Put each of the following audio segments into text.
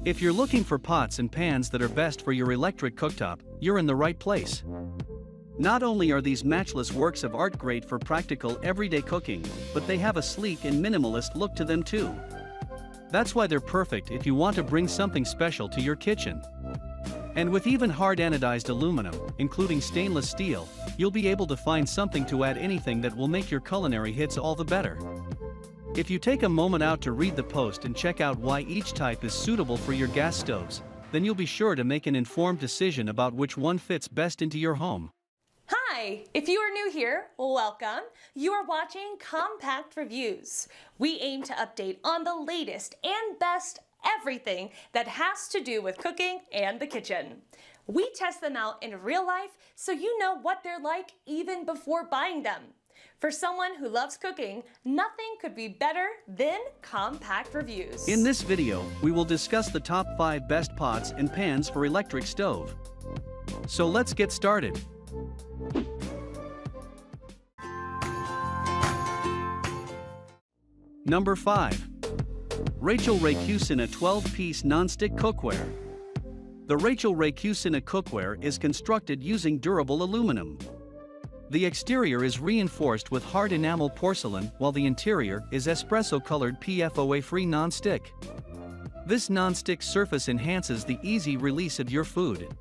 If you're looking for pots and pans that are best for your electric cooktop, you're in the right place. Not only are these matchless works of art great for practical everyday cooking, but they have a sleek and minimalist look to them too. That's why they're perfect if you want to bring something special to your kitchen. And with even hard anodized aluminum, including stainless steel, you'll be able to find something to add anything that will make your culinary hits all the better. If you take a moment out to read the post and check out why each type is suitable for your gas stoves, then you'll be sure to make an informed decision about which one fits best into your home. Hi! If you are new here, welcome. You are watching Compact Reviews. We aim to update on the latest and best everything that has to do with cooking and the kitchen. We test them out in real life so you know what they're like even before buying them. For someone who loves cooking, nothing could be better than Compact Reviews. In this video, we will discuss the top 5 best pots and pans for electric stove. So let's get started. Number 5. Rachael Cucina 12-piece nonstick cookware. The Rachael Cucina cookware is constructed using durable aluminum. The exterior is reinforced with hard enamel porcelain while the interior is espresso-colored PFOA-free non-stick. This non-stick surface enhances the easy release of your food.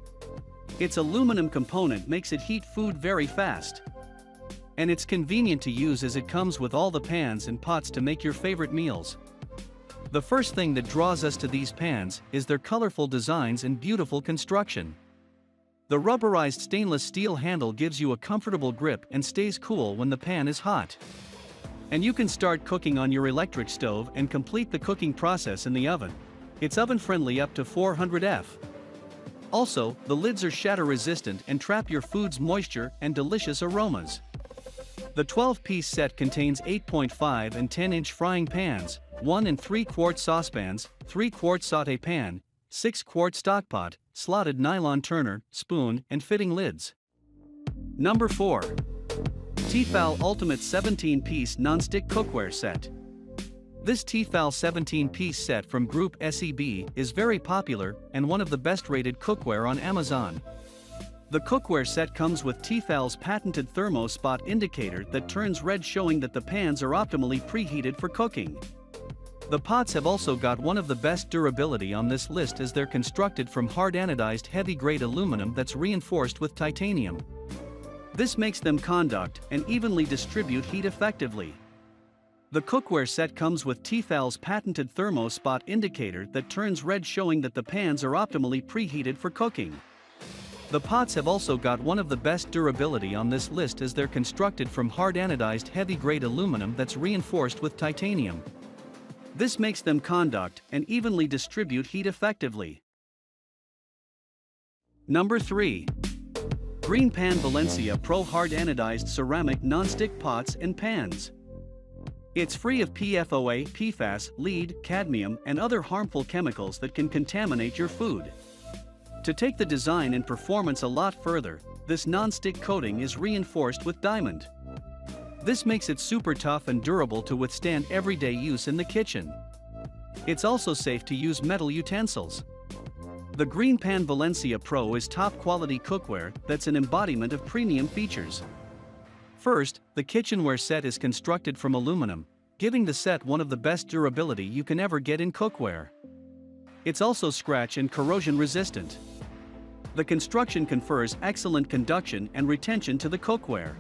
Its aluminum component makes it heat food very fast. And it's convenient to use as it comes with all the pans and pots to make your favorite meals. The first thing that draws us to these pans is their colorful designs and beautiful construction. The rubberized stainless steel handle gives you a comfortable grip and stays cool when the pan is hot. And you can start cooking on your electric stove and complete the cooking process in the oven. It's oven-friendly up to 400 F. Also, the lids are shatter-resistant and trap your food's moisture and delicious aromas. The 12-piece set contains 8.5 and 10-inch frying pans, 1 and 3-quart saucepans, 3-quart sauté pan, 6-quart stockpot, slotted nylon turner, spoon, and fitting lids. Number 4. T-fal Ultimate 17-piece nonstick cookware set. This T-fal 17-piece set from Group SEB is very popular and one of the best-rated cookware on Amazon. The cookware set comes with T-fal's patented thermo spot indicator that turns red, showing that the pans are optimally preheated for cooking. The pots have also got one of the best durability on this list, as they're constructed from hard anodized heavy-grade aluminum that's reinforced with titanium. This makes them conduct and evenly distribute heat effectively. The cookware set comes with T-fal's patented thermo spot indicator that turns red, showing that the pans are optimally preheated for cooking. The pots have also got one of the best durability on this list, as they're constructed from hard anodized heavy-grade aluminum that's reinforced with titanium. This makes them conduct and evenly distribute heat effectively. Number 3. GreenPan Valencia Pro Hard Anodized Ceramic Nonstick Pots and Pans. It's free of PFOA, PFAS, lead, cadmium, and other harmful chemicals that can contaminate your food. To take the design and performance a lot further, this non-stick coating is reinforced with diamond. This makes it super tough and durable to withstand everyday use in the kitchen. It's also safe to use metal utensils. The GreenPan Valencia Pro is top-quality cookware that's an embodiment of premium features. First, the kitchenware set is constructed from aluminum, giving the set one of the best durability you can ever get in cookware. It's also scratch and corrosion resistant. The construction confers excellent conduction and retention to the cookware.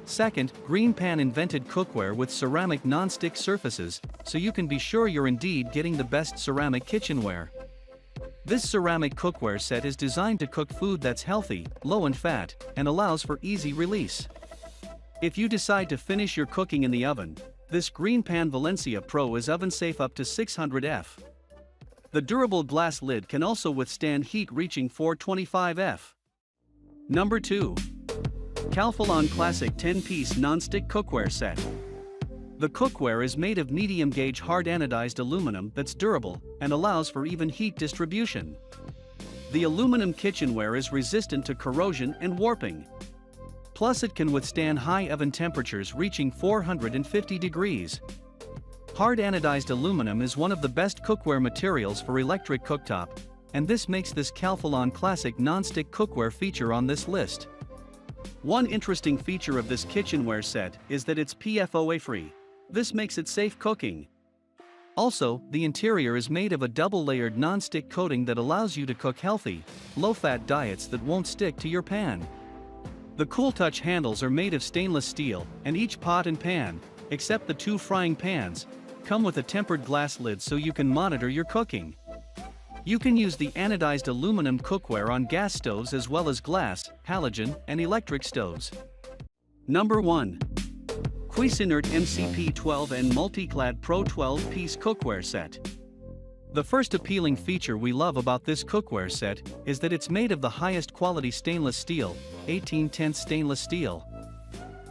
Second, GreenPan invented cookware with ceramic non-stick surfaces, so you can be sure you're indeed getting the best ceramic kitchenware. This ceramic cookware set is designed to cook food that's healthy, low in fat, and allows for easy release. If you decide to finish your cooking in the oven, this GreenPan Valencia Pro is oven-safe up to 600 F. The durable glass lid can also withstand heat reaching 425 F. Number 2. Calphalon Classic 10-piece nonstick cookware set. The cookware is made of medium-gauge hard anodized aluminum that's durable and allows for even heat distribution. The aluminum kitchenware is resistant to corrosion and warping. Plus, it can withstand high oven temperatures reaching 450 degrees. Hard anodized aluminum is one of the best cookware materials for electric cooktop, and this makes this Calphalon Classic non-stick cookware feature on this list. One interesting feature of this kitchenware set is that it's PFOA-free. This makes it safe cooking. Also, the interior is made of a double-layered non-stick coating that allows you to cook healthy, low-fat diets that won't stick to your pan. The Cool Touch handles are made of stainless steel, and each pot and pan, except the 2 frying pans, come with a tempered glass lid so you can monitor your cooking. You can use the anodized aluminum cookware on gas stoves as well as glass, halogen, and electric stoves. Number 1. Cuisinart MCP-12N Multiclad Pro 12-piece cookware set. The first appealing feature we love about this cookware set is that it's made of the highest quality stainless steel, 1810 stainless steel.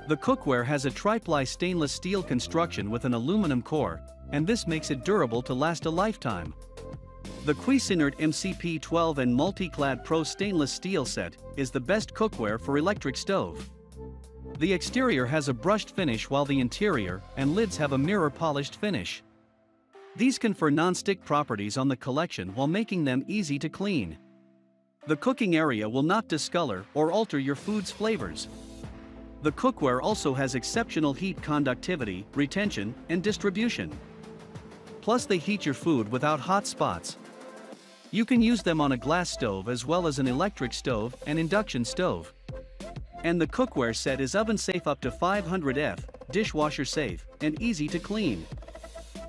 The cookware has a triply stainless steel construction with an aluminum core, and this makes it durable to last a lifetime. The Cuisinart MCP-12N Multiclad Pro stainless steel set is the best cookware for electric stove. The exterior has a brushed finish while the interior and lids have a mirror polished finish. These confer non-stick properties on the collection while making them easy to clean. The cooking area will not discolor or alter your food's flavors. The cookware also has exceptional heat conductivity, retention, and distribution. Plus they heat your food without hot spots. You can use them on a glass stove as well as an electric stove and induction stove. And the cookware set is oven safe up to 500F, dishwasher safe, and easy to clean.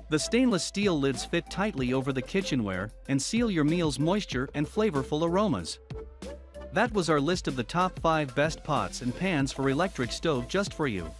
The stainless steel lids fit tightly over the kitchenware and seal your meal's moisture and flavorful aromas. That was our list of the top 5 best pots and pans for electric stove just for you.